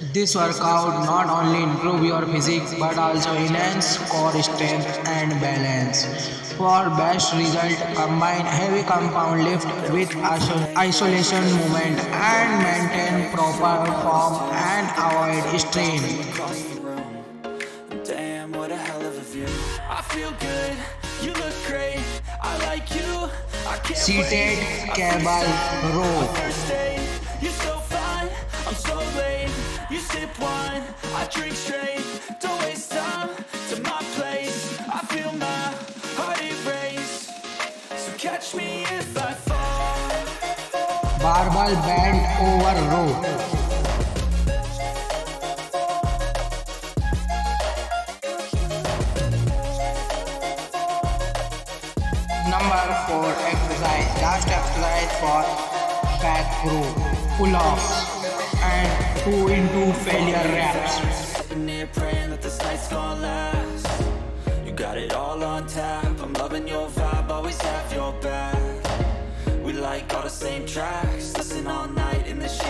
This workout not only improve your physique but also enhance core strength and balance. For best result, combine heavy compound lift with isolation movement and maintain proper form and avoid strain. Across the room. Damn, what a hell of a view. I feel good, you look great. I like you, I can't Seated wait. cable row. First date, you're so fine, I'm so late. You sip wine, I drink straight. Don't waste time to my place. I feel my heart erase. So catch me if I fall. Barbell bend over row. Number 4 exercise. Last exercise for back row. Pull off and 2 into failure reps. Sitting here praying that this night's gonna last. You got it all on tap. I'm loving your vibe, always have your back. We like all the same tracks. Listen all night in the sheets.